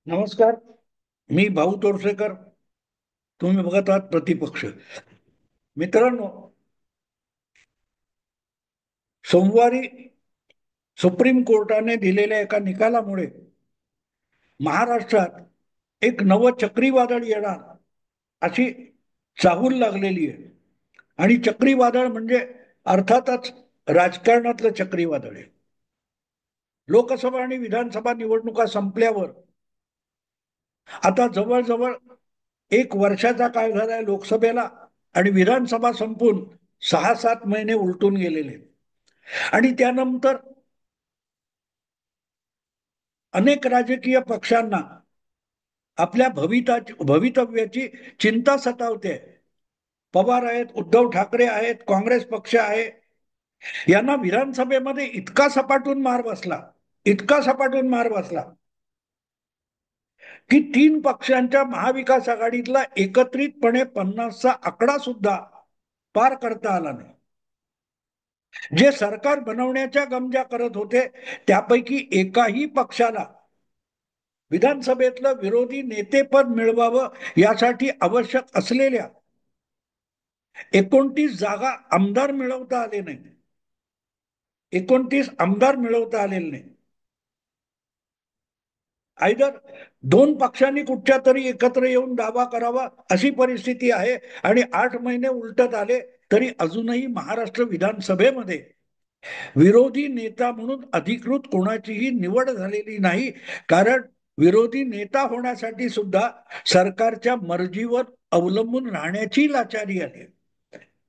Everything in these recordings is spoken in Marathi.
नमस्कार. मी भाऊ तोरसेकर. तुम्ही बघत आहात प्रतिपक्ष. मित्रांनो, सोमवारी सुप्रीम कोर्टाने दिलेल्या एका निकालामुळे महाराष्ट्रात एक नवं चक्रीवादळ येणार अशी चाहूल लागलेली आहे. आणि चक्रीवादळ म्हणजे अर्थातच राजकारणातलं चक्रीवादळ आहे. लोकसभा आणि विधानसभा निवडणुका संपल्यावर आता जवळजवळ एक वर्षाचा काळ झालाय लोकसभेला, आणि विधानसभा संपून 6-7 महिने उलटून गेलेले आहेत. आणि त्यानंतर अनेक राजकीय पक्षांना आपल्या भवितव्याची चिंता सतावते. पवार आहेत, उद्धव ठाकरे आहेत, काँग्रेस पक्ष आहे. यांना विधानसभेमध्ये इतका सपाटून मार बसला की 3 पक्षांच्या महाविकास आघाडीतला एकत्रितपणे 50चा आकडा सुद्धा पार करता आला नाही. जे सरकार बनवण्याच्या गमजा करत होते त्यापैकी एकाही पक्षाला विधानसभेतलं विरोधी नेतेपद मिळवावं यासाठी आवश्यक असलेल्या 29 जागा आमदार मिळवता आले नाही. 29 आमदार मिळवता आलेले नाही. आयदर 2 पक्षांनी कुठच्या तरी एकत्र येऊन दावा करावा अशी परिस्थिती आहे. आणि 8 महिने उलटत आले तरी अजूनही महाराष्ट्र विधानसभेमध्ये विरोधी नेता म्हणून अधिकृत कोणाचीही निवड झालेली नाही. कारण विरोधी नेता होण्यासाठी सुद्धा सरकारच्या मर्जीवर अवलंबून राहण्याची लाचारी आली.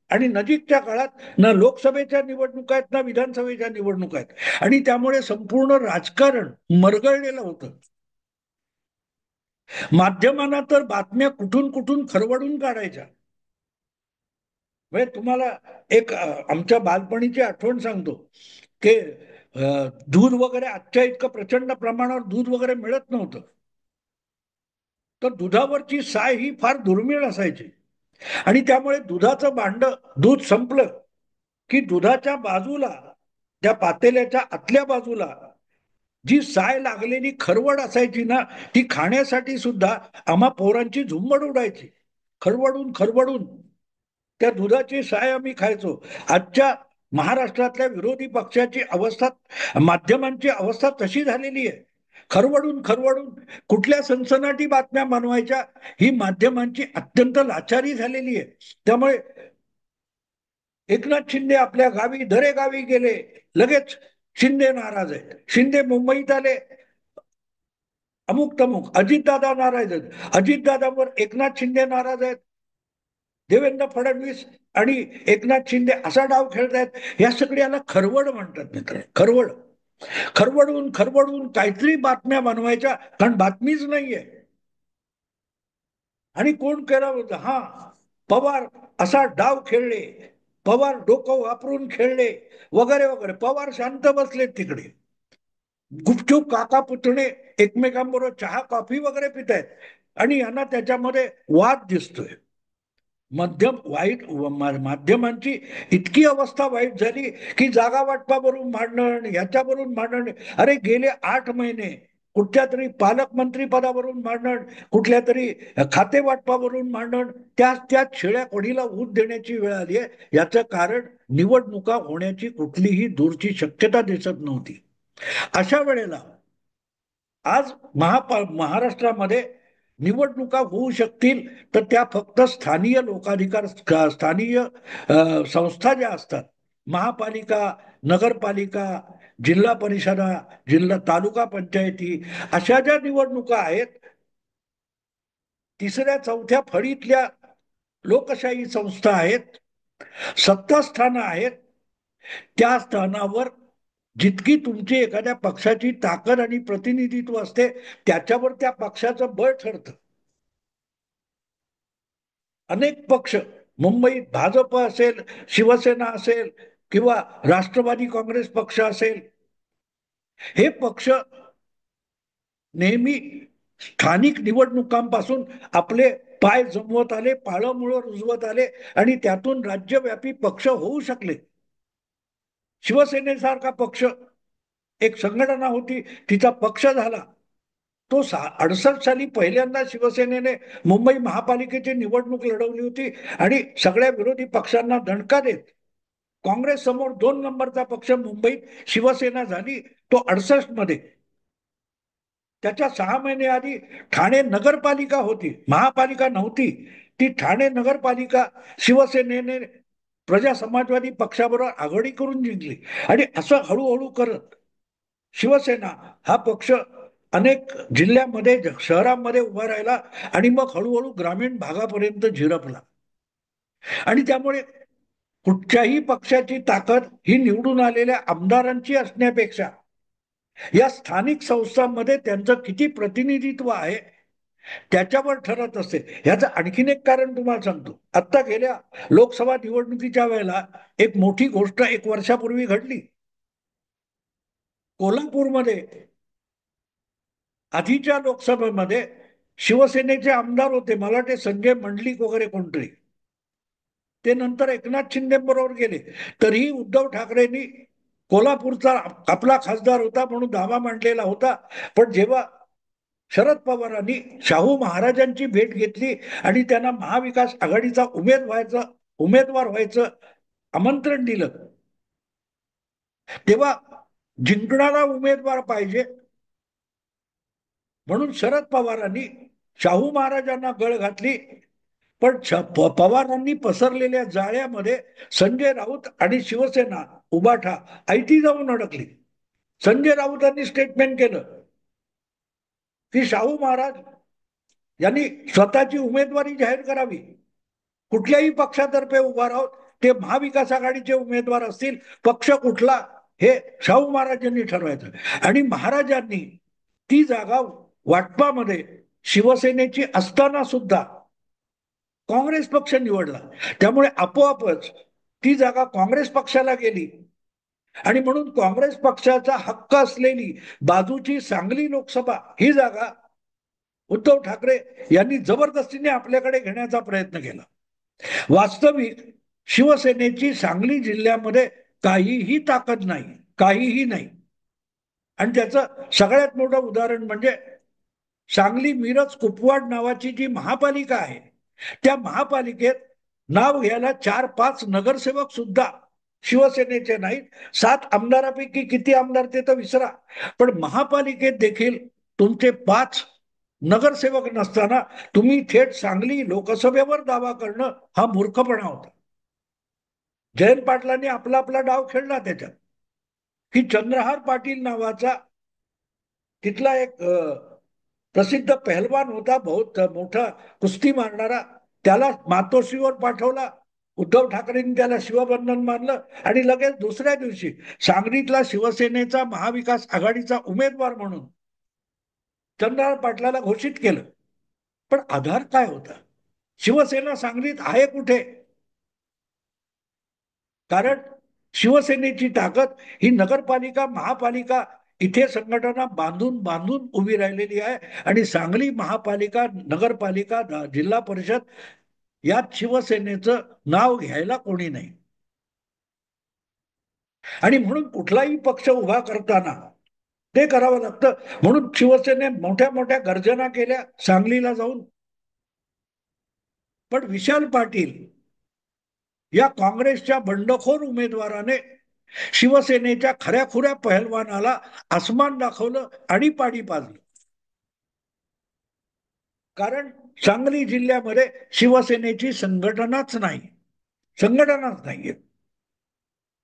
आणि नजीकच्या काळात ना लोकसभेच्या निवडणुका आहेत ना विधानसभेच्या निवडणुका आहेत, आणि त्यामुळे संपूर्ण राजकारण मरगळलेलं होतं. माध्यमांना तर बातम्या कुठून कुठून खरवडून काढायच्या. म्हणजे तुम्हाला एक आमच्या बालपणीची आठवण सांगतो की दूध वगैरे आजच्या इतकं प्रचंड प्रमाणावर दूध वगैरे मिळत नव्हतं. तर दुधावरची साय ही फार दुर्मिळ असायची. आणि त्यामुळे दुधाचं भांड, दूध संपलं की दुधाच्या बाजूला, त्या पातेल्याच्या आतल्या बाजूला जी साय लागलेली खरवड असायची ना, ती खाण्यासाठी सुद्धा आम्हा पोरांची झुंबड उडायची. खरवडून खरवडून त्या दुधाची साय आम्ही खायचो. आजच्या महाराष्ट्रातल्या विरोधी पक्षाची अवस्था, माध्यमांची अवस्था तशी झालेली आहे. खरवडून खरवडून कुठल्या सनसनाटी बातम्या बनवायच्या ही माध्यमांची अत्यंत लाचारी झालेली आहे. त्यामुळे एकनाथ शिंदे आपल्या गावी दरे गावी गेले, लगेच शिंदे नाराज आहेत. शिंदे मुंबईत आले, अमुक तमुक. अजितदादा नाराज आहेत, अजितदादावर एकनाथ शिंदे नाराज आहेत. देवेंद्र फडणवीस आणि एकनाथ शिंदे असा डाव खेळतायत. या सगळ्याला खरवड म्हणतात मित्र, खरवड. खरवडून खरवडून काहीतरी बातम्या बनवायच्या, कारण बातमीच नाहीये. आणि कोण केला होता? हा, पवार असा डाव खेळले, पवार डोकं वापरून खेळले, वगैरे वगैरे. पवार शांत बसले तिकडे, गुपचूप काका पुतणे एकमेकांबरोबर चहा कॉफी वगैरे पित आहेत. आणि यांना त्याच्यामध्ये वाद दिसतोय. माध्यमांची इतकी अवस्था वाईट झाली की जागा वाटपावरून भांडण, ह्याच्यावरून भांडण. अरे गेले 8 महिने कुठच्या तरी पालकमंत्री पदावरून भांडण, कुठल्या तरी खाते वाटपावरून भांडण. त्याच शिळ्या कोढीला ऊत देण्याची वेळ आली आहे. याचं कारण निवडणुका होण्याची कुठलीही दूरची शक्यता दिसत नव्हती. अशा वेळेला आज महाराष्ट्रामध्ये निवडणुका होऊ शकतील तर त्या फक्त स्थानीय लोकाधिकार, स्थानीय संस्था ज्या असतात, महापालिका, नगरपालिका, जिल्हा परिषदा, जिल्हा तालुका पंचायती, अशा ज्या निवडणुका आहेत, तिसऱ्या चौथ्या फळीतल्या लोकशाही संस्था आहेत, सत्तास्थानं आहेत, त्या स्थानावर जितकी तुमची एखाद्या पक्षाची ताकद आणि प्रतिनिधित्व असते त्याच्यावर त्या पक्षाचं बळ ठरतं. अनेक पक्ष, मुंबईत भाजप असेल, शिवसेना असेल किंवा राष्ट्रवादी काँग्रेस पक्ष असेल, हे पक्ष नेहमी स्थानिक निवडणुकांपासून आपले पाय जमवत आले, पाळंमुळं रुजवत आले, आणि त्यातून राज्यव्यापी पक्ष होऊ शकले. शिवसेनेसारखा पक्ष, एक संघटना होती, तिचा पक्ष झाला. तो 68 साली पहिल्यांदा शिवसेनेने मुंबई महापालिकेची निवडणूक लढवली होती आणि सगळ्या विरोधी पक्षांना दणका देत काँग्रेस समोर 2 नंबरचा पक्ष मुंबईत शिवसेना झाली, तो 68 मध्ये. त्याच्या 6 महिने आधी ठाणे नगरपालिका होती, महापालिका नव्हती. ती ठाणे नगरपालिका शिवसेनेने प्रजा समाजवादी पक्षाबरोबर आघाडी करून जिंकली. आणि असं हळूहळू करत शिवसेना हा पक्ष अनेक जिल्ह्यामध्ये शहरांमध्ये उभा राहिला आणि मग हळूहळू ग्रामीण भागापर्यंत झिरपला. आणि त्यामुळे कुठच्याही पक्षाची ताकद ही निवडून आलेल्या आमदारांची असण्यापेक्षा या स्थानिक संस्थांमध्ये त्यांचं किती प्रतिनिधित्व आहे त्याच्यावर ठरत असते. ह्याचं आणखीन एक कारण तुम्हाला सांगतो. आता गेल्या लोकसभा निवडणुकीच्या वेळेला एक मोठी गोष्ट 1 वर्षापूर्वी घडली. कोल्हापूरमध्ये आधीच्या लोकसभेमध्ये शिवसेनेचे आमदार होते, मला वाटते संजय मंडलिक वगैरे कोणतरी. ते नंतर एकनाथ शिंदे बरोबर गेले. तरीही उद्धव ठाकरेंनी कोल्हापूरचा आपला खासदार होता म्हणून दावा मांडलेला होता. पण जेव्हा शरद पवारांनी शाहू महाराजांची भेट घेतली आणि त्यांना महाविकास आघाडीचा उमेदवार व्हायचं आमंत्रण दिलं, तेव्हा जिंकणारा उमेदवार पाहिजे म्हणून शरद पवारांनी शाहू महाराजांना गळ घातली. पण पवारांनी पसरलेल्या जाळ्यामध्ये संजय राऊत आणि शिवसेना उबाठा आयती जाऊन अडकली. संजय राऊतांनी स्टेटमेंट केलं की शाहू महाराज यांनी स्वतःची उमेदवारी जाहीर करावी. कुठल्याही पक्षातर्फे उभा राहून ते महाविकास आघाडीचे उमेदवार असतील, पक्ष कुठला हे शाहू महाराजांनी ठरवायचं. आणि महाराजांनी ती जागा वाटपामध्ये शिवसेनेची असताना सुद्धा काँग्रेस पक्ष निवडला. त्यामुळे आपोआपच ती जागा काँग्रेस पक्षाला गेली. आणि म्हणून काँग्रेस पक्षाचा हक्क असलेली बाजूची सांगली लोकसभा ही जागा उद्धव ठाकरे यांनी जबरदस्तीने आपल्याकडे घेण्याचा प्रयत्न केला. वास्तविक शिवसेनेची सांगली जिल्ह्यामध्ये काहीही ताकद नाही, काहीही नाही. आणि त्याचं सगळ्यात मोठं उदाहरण म्हणजे सांगली मिरज कुपवाड नावाची जी महापालिका आहे, त्या महापालिकेत नाव घ्यायला 4-5 नगरसेवक सुद्धा शिवसेनेचे नाहीत. 7 आमदारापैकी किती आमदार ते तर विसरा, पण महापालिकेत देखील तुमचे 5 नगरसेवक नसताना तुम्ही थेट सांगली लोकसभेवर दावा करणं हा मूर्खपणा होता. जयंत पाटलांनी आपला आपला डाव खेळला त्याच्यात, की चंद्रहार पाटील नावाचा तिथला एक प्रसिद्ध पहलवान होता, बहुत मोठा कुस्ती मारणारा, त्याला मातोश्रीवर पाठवला. उद्धव ठाकरेंनी त्याला शिवबंधन मानलं आणि लगेच दुसऱ्या दिवशी सांगलीतला शिवसेनेचा महाविकास आघाडीचा उमेदवार म्हणून चंद्रहार पाटलाला घोषित केलं. पण आधार काय होता? शिवसेना सांगलीत आहे कुठे? कारण शिवसेनेची ताकद ही नगरपालिका महापालिका इथे संघटना बांधून बांधून उभी राहिलेली आहे. आणि सांगली महापालिका नगरपालिका जिल्हा परिषद यात शिवसेनेचं नाव घ्यायला कोणी नाही. आणि म्हणून कुठलाही पक्ष उभा करताना ते करावं लागतं. म्हणून शिवसेने मोठ्या मोठ्या गर्जना केल्या सांगलीला जाऊन. पण विशाल पाटील या काँग्रेसच्या बंडखोर उमेदवाराने शिवसेनेच्या खऱ्याखुऱ्या पहलवानाला आसमान दाखवलं आणि पाडी पाजलं. कारण सांगली जिल्ह्यामध्ये शिवसेनेची संघटनाच नाहीये.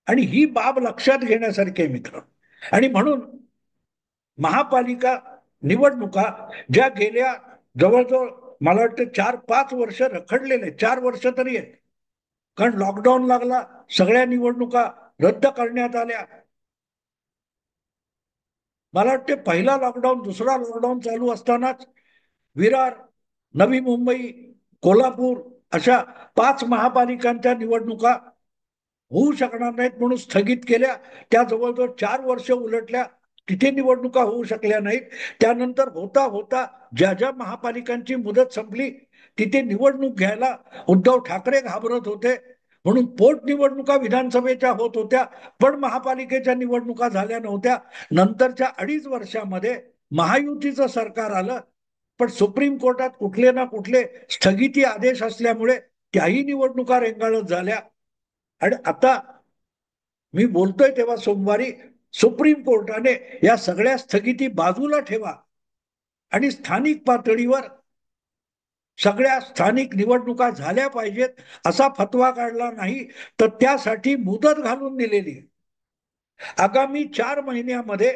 आणि ही बाब लक्षात घेण्यासारखी आहे मित्र. आणि म्हणून महापालिका निवडणुका ज्या गेल्या जवळजवळ मला वाटतं 4-5 वर्ष रखडलेले, 4 वर्ष तरी आहेत. कारण लॉकडाऊन लागला, सगळ्या निवडणुका रद्द करण्यात आल्या. मला वाटते पहिला लॉकडाऊन, दुसरा लॉकडाऊन चालू असतानाच विरार, नवी मुंबई, कोल्हापूर अशा 5 महापालिकांच्या निवडणुका होऊ शकणार नाहीत म्हणून स्थगित केल्या. त्या जवळजवळ 4 वर्ष उलटल्या, तिथे निवडणुका होऊ शकल्या नाहीत. त्यानंतर होता होता ज्या ज्या महापालिकांची मुदत संपली तिथे निवडणूक घ्यायला उद्धव ठाकरे घाबरत होते. म्हणून पोटनिवडणुका विधानसभेच्या होत होत्या, पण महापालिकेच्या निवडणुका झाल्या नव्हत्या. नंतरच्या 2.5 वर्षामध्ये महायुतीचं सरकार आलं, पण सुप्रीम कोर्टात कुठले ना कुठले स्थगिती आदेश असल्यामुळे त्याही निवडणुका रेंगाळत झाल्या. आणि आता मी बोलतोय तेव्हा सोमवारी सुप्रीम कोर्टाने या सगळ्या स्थगिती बाजूला ठेवा आणि स्थानिक पातळीवर सगळ्या स्थानिक निवडणुका झाल्या पाहिजेत असा फतवा काढला नाही, तर त्यासाठी मुदत घालून दिलेली. आगामी 4 महिन्यामध्ये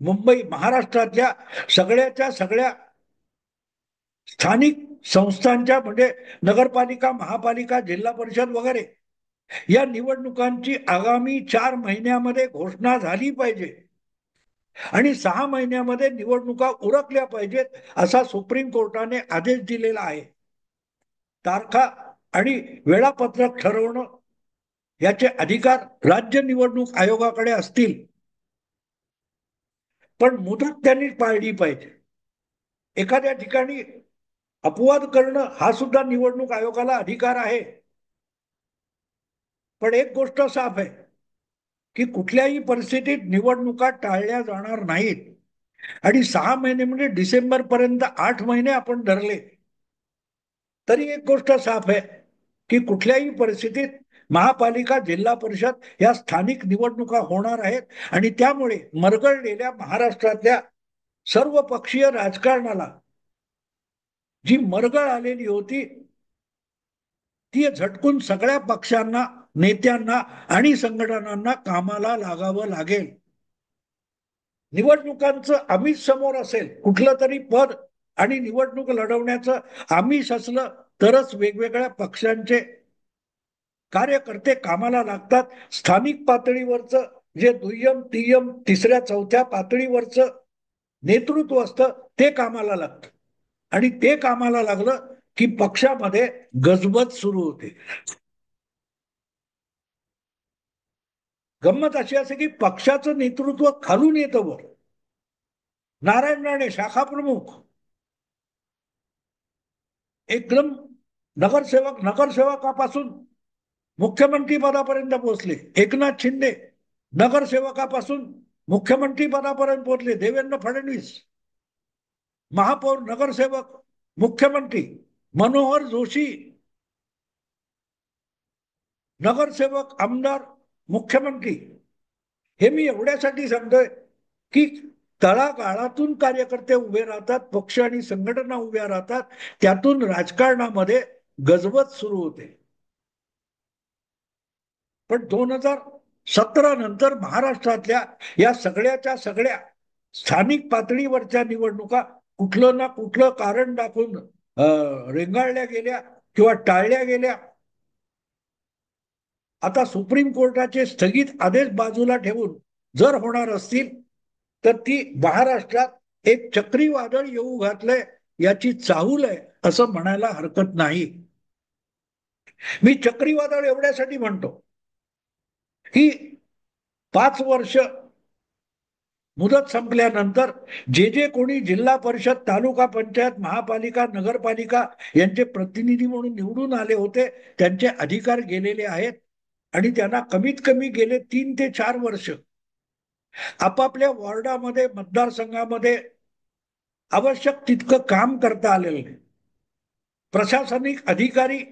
मुंबई महाराष्ट्रातल्या सगळ्याच्या सगळ्या स्थानिक संस्थांच्या म्हणजे नगरपालिका, महापालिका, जिल्हा परिषद वगैरे या निवडणुकांची आगामी 4 महिन्यामध्ये घोषणा झाली पाहिजे आणि 6 महिन्यामध्ये निवडणुका उरकल्या पाहिजेत असा सुप्रीम कोर्टाने आदेश दिलेला आहे. तारखा आणि वेळापत्रक ठरवणं याचे अधिकार राज्य निवडणूक आयोगाकडे असतील, पण मुदत त्यांनी पाळली पाहिजे. एखाद्या ठिकाणी अपवाद करणं हा सुद्धा निवडणूक आयोगाला अधिकार आहे. पण एक गोष्ट साफ आहे की कुठल्याही परिस्थितीत निवडणुका टाळल्या जाणार नाहीत. आणि 6 महिने म्हणजे डिसेंबर पर्यंत 8 महिने आपण धरले तरी एक गोष्ट साफ आहे की कुठल्याही परिस्थितीत महापालिका, जिल्हा परिषद या स्थानिक निवडणुका होणार आहेत. आणि त्यामुळे मरगळलेल्या महाराष्ट्रातल्या सर्व पक्षीय राजकारणाला जी मरगळ आलेली होती ती झटकून सगळ्या पक्षांना, नेत्यांना आणि संघटनांना कामाला लागावं लागेल. निवडणुकांचं आमिष समोर असेल, कुठलं तरी पद आणि निवडणूक लढवण्याचं आमिष असलं तरच वेगवेगळ्या पक्षांचे कार्यकर्ते कामाला लागतात. स्थानिक पातळीवरचं जे दुय्यम, तिय्यम, तिसऱ्या, चौथ्या पातळीवरचं नेतृत्व असतं ते कामाला लागतं. आणि ते कामाला लागलं की पक्षामध्ये गजबज सुरू होते. गंमत अशी असते की पक्षाचं नेतृत्व खालून येतं वर. नारायण राणे शाखा प्रमुख एकदम नगरसेवकापासून मुख्यमंत्री पदापर्यंत पोहोचले. एकनाथ शिंदे नगरसेवकापासून मुख्यमंत्री पदापर्यंत पोहोचले. देवेंद्र फडणवीस महापौर, नगरसेवक, मुख्यमंत्री. मनोहर जोशी नगरसेवक, आमदार, मुख्यमंत्री. हे मी एवढ्यासाठी सांगतोय की तळागाळातून कार्यकर्ते उभे राहतात, पक्ष आणि संघटना उभ्या राहतात, त्यातून राजकारणामध्ये गजबज सुरू होते. पण 2017 नंतर महाराष्ट्रातल्या या सगळ्याच्या सगळ्या स्थानिक पातळीवरच्या निवडणुका कुठलं ना कुठलं कारण दाखवून रेंगाळल्या गेल्या किंवा टाळल्या गेल्या. आता सुप्रीम कोर्टाचे स्थगित आदेश बाजूला ठेवून जर होणार असतील तर ती महाराष्ट्रात एक चक्रीवादळ येऊ घातलंय याची चाहूल आहे असं म्हणायला हरकत नाही. मी चक्रीवादळ एवढ्यासाठी म्हणतो की 5 वर्ष मुदत संपल्यानंतर जे जे कोणी जिल्हा परिषद, तालुका पंचायत, महापालिका, नगरपालिका यांचे प्रतिनिधी म्हणून निवडून आले होते त्यांचे अधिकार गेलेले आहेत. आणि त्यांना कमीत कमी गेले 3 ते 4 वर्ष आपापल्या वॉर्डामध्ये, मतदारसंघामध्ये आवश्यक तितकं काम करता आलेलं नाही. प्रशासनिक अधिकारी,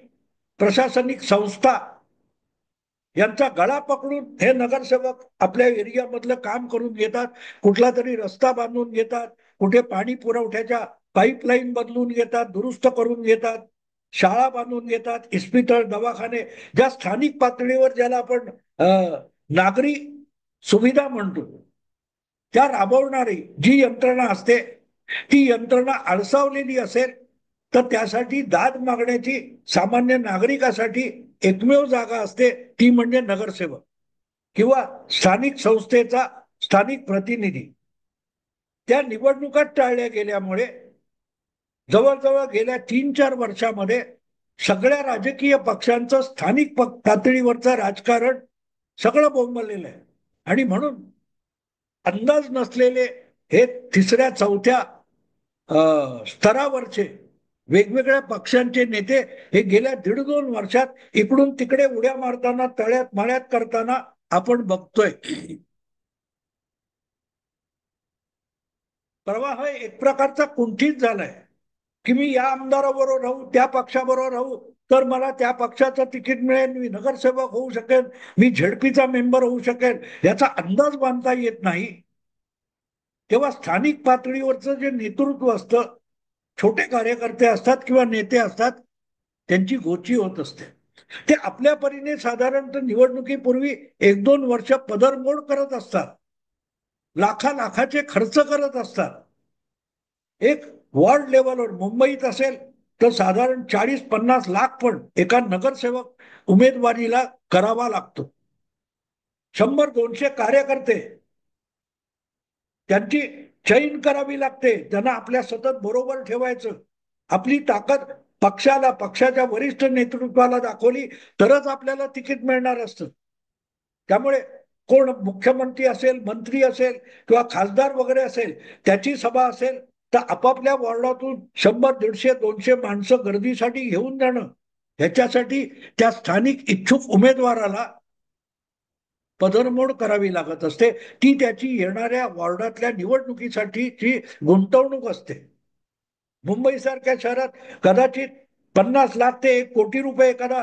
प्रशासनिक संस्था यांचा गळा पकडून हे नगरसेवक आपल्या एरियामधलं काम करून घेतात. कुठला तरी रस्ता बांधून घेतात, कुठे पाणी पुरवठ्याच्या पाईपलाईन बदलून घेतात, दुरुस्त करून घेतात, शाळा बांधून घेतात, इस्पितळ, दवाखाने, ज्या स्थानिक पातळीवर ज्याला आपण नागरी सुविधा म्हणतो त्या राबवणारी जी यंत्रणा असते ती यंत्रणा आळसावलेली असेल तर त्यासाठी दाद मागण्याची सामान्य नागरिकासाठी एकमेव जागा असते ती म्हणजे नगरसेवक किंवा स्थानिक संस्थेचा स्थानिक प्रतिनिधी. त्या निवडणुका टाळल्या गेल्यामुळे जवळजवळ गेल्या 3-4 वर्षामध्ये सगळ्या राजकीय पक्षांचं स्थानिक पातळीवरचं राजकारण सगळं बोंबलेलं आहे. आणि म्हणून अंदाज नसलेले हे तिसऱ्या, चौथ्या स्तरावरचे वेगवेगळ्या पक्षांचे नेते हे गेल्या 1.5-2 वर्षात इकडून तिकडे उड्या मारताना, तळ्यात मळ्यात करताना आपण बघतोय. प्रवाह एक प्रकारचा कुंठित झालाय, की मी या आमदाराबरोबर राहू, त्या पक्षाबरोबर राहू, तर मला त्या पक्षाचं तिकीट मिळेल, मी नगरसेवक होऊ शकेल, मी झेडपीचा मेंबर होऊ शकेल, याचा अंदाज बांधता येत नाही. तेव्हा स्थानिक पातळीवरचं जे नेतृत्व असतं, छोटे कार्यकर्ते असतात किंवा नेते असतात, त्यांची गोची होत असते. ते आपल्या परीने साधारणतः निवडणुकीपूर्वी 1-2 वर्ष पदरमोड करत असतात, लाखाचे खर्च करत असतात. एक वॉर्ड लेवलवर मुंबईत असेल तर साधारण 40-50 लाख पण एका नगरसेवक उमेदवारीला करावा लागतो. 100-200 कार्यकर्ते, त्यांची चैन करावी लागते, त्यांना आपल्या सतत बरोबर ठेवायचं. आपली ताकद पक्षाच्या वरिष्ठ नेतृत्वाला दाखवली तरच आपल्याला तिकीट मिळणार असतं. त्यामुळे कोण मुख्यमंत्री असेल, मंत्री असेल किंवा खासदार वगैरे असेल, त्याची सभा असेल तर आपापल्या वॉर्डातून 100, 150, 200 माणसं गर्दीसाठी घेऊन जाणं, ह्याच्यासाठी त्या स्थानिक इच्छुक उमेदवाराला पदरमोड करावी लागत असते. ती त्याची येणाऱ्या वॉर्डातल्या निवडणुकीसाठीची गुंतवणूक असते. मुंबई सारख्या शहरात कदाचित 50 लाख ते 1 कोटी रुपये एखादा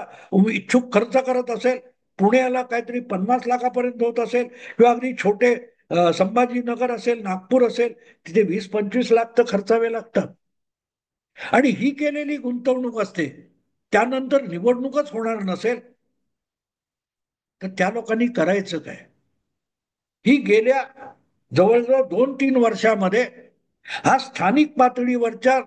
इच्छुक खर्च करत असेल, पुण्याला काहीतरी 50 लाखापर्यंत होत असेल, किंवा अगदी छोटे संभाजीनगर असेल, नागपूर असेल, तिथे 20-25 लाख तर खर्चावे लागतात. आणि ही केलेली गुंतवणूक असते. त्यानंतर निवडणूकच होणार नसेल तर त्या लोकांनी करायचं काय? ही गेल्या जवळजवळ 2-3 वर्षामध्ये हा स्थानिक पातळीवरच्या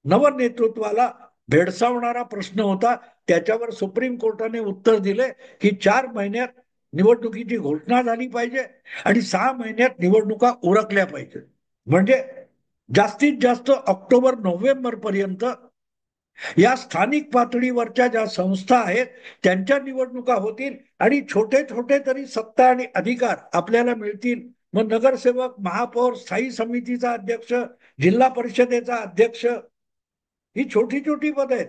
नवनेतृत्वाला भेडसावणारा प्रश्न होता. त्याच्यावर सुप्रीम कोर्टाने उत्तर दिले की 4 महिन्यात निवडणुकीची घोषणा झाली पाहिजे आणि 6 महिन्यात निवडणुका उरकल्या पाहिजे. म्हणजे जास्तीत जास्त ऑक्टोबर-नोव्हेंबर पर्यंत या स्थानिक पातळीवरच्या ज्या संस्था आहेत त्यांच्या निवडणुका होतील आणि छोटे छोटे तरी सत्ता आणि अधिकार आपल्याला मिळतील. मग नगरसेवक, महापौर, स्थायी समितीचा अध्यक्ष, जिल्हा परिषदेचा अध्यक्ष, ही छोटी छोटी पद आहेत,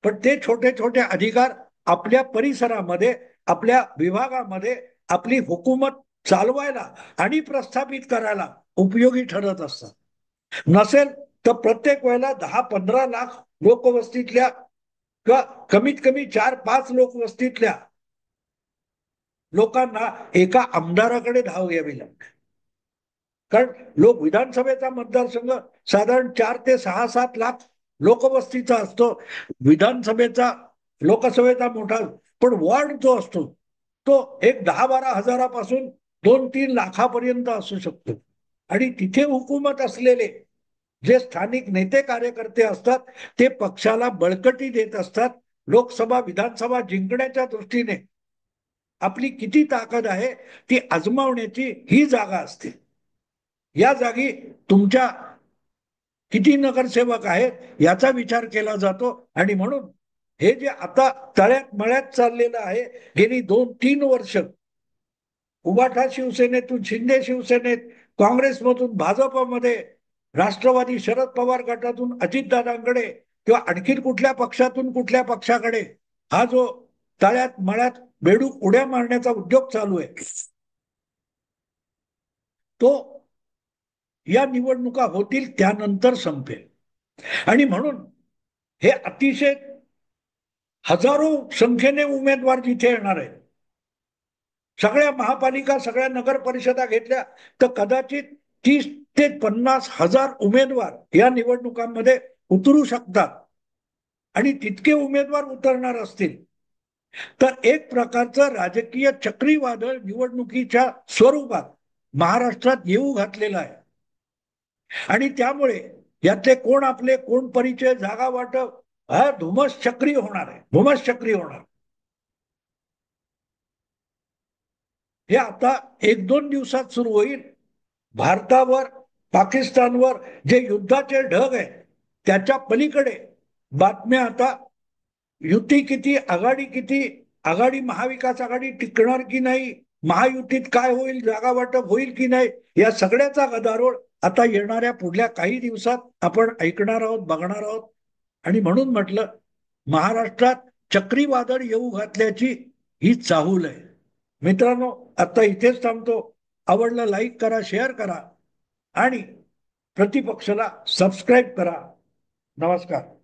पण ते छोटे छोटे अधिकार आपल्या परिसरामध्ये, आपल्या विभागामध्ये आपली हुकूमत चालवायला आणि प्रस्थापित करायला उपयोगी ठरत असतात. नसेल तर प्रत्येक वेळेला 10-15 लाख लोकवस्तीतल्या किंवा कमीत कमी 4-5 लोकवस्तीतल्या लोकांना एका आमदाराकडे धाव घ्यावी लागते. कारण विधानसभेचा मतदारसंघ साधारण 4 ते 6-7 लाख लोकवस्तीचा असतो. विधानसभेचा, लोकसभेचा मोठा, पण वॉर्ड जो असतो तो एक 10-12 हजारापासून 2-3 लाखापर्यंत असू शकतो. आणि तिथे हुकूमत असलेले जे स्थानिक नेते कार्यकर्ते असतात ते पक्षाला बळकटी देत असतात. लोकसभा, विधानसभा जिंकण्याच्या दृष्टीने आपली किती ताकद आहे ती आजमावण्याची ही जागा असते. या जागी तुमच्या किती नगरसेवक आहेत याचा विचार केला जातो. आणि म्हणून हे जे आता तळ्यात मळ्यात चाललेलं आहे, गेली 2-3 वर्ष उबाठा शिवसेनेतून शिंदे शिवसेनेत, काँग्रेसमधून भाजपमध्ये, राष्ट्रवादी शरद पवार गटातून अजितदादांकडे, किंवा आणखी कुठल्या पक्षाकडे हा जो तळ्यात मळ्यात बेडूक उड्या मारण्याचा उद्योग चालू आहे, तो या निवडणुका होतील त्यानंतर संपेल. आणि म्हणून हे अतिशय हजारो संख्येने उमेदवार जिथे येणार आहेत, सगळ्या महापालिका, सगळ्या नगर परिषदा घेतल्या तर कदाचित 30 ते 50 हजार उमेदवार या निवडणुकांमध्ये उतरू शकतात. आणि तितके उमेदवार उतरणार असतील तर एक प्रकारचं राजकीय चक्रीवादळ निवडणुकीच्या स्वरूपात महाराष्ट्रात येऊ घातलेलं आहे. आणि त्यामुळे यातले कोण आपले, कोण परिचय, जागा वाटप, हा धुमस चक्री होणार आहे, धुमस चक्री होणार. हे आता 1-2 दिवसात सुरू होईल. भारतावर, पाकिस्तानवर जे युद्धाचे ढग आहेत त्याच्या पलीकडे बातम्या आता, युती किती, आघाडी किती, आघाडी महाविकास आघाडी टिकणार की नाही, महायुतीत काय होईल, जागा वाटप होईल की नाही, या सगळ्याचा गदारोळ आता येणाऱ्या पुढल्या काही दिवसात आपण ऐकणार आहोत, बघणार आहोत. आणि म्हणून म्हटलं, महाराष्ट्रात चक्रीवादळ येऊ घातल्याची ही चाहूल आहे. मित्रांनो, आता इथेच थांबतो. आवडलं लाईक करा, शेअर करा आणि प्रतिपक्षला सबस्क्राईब करा. नमस्कार.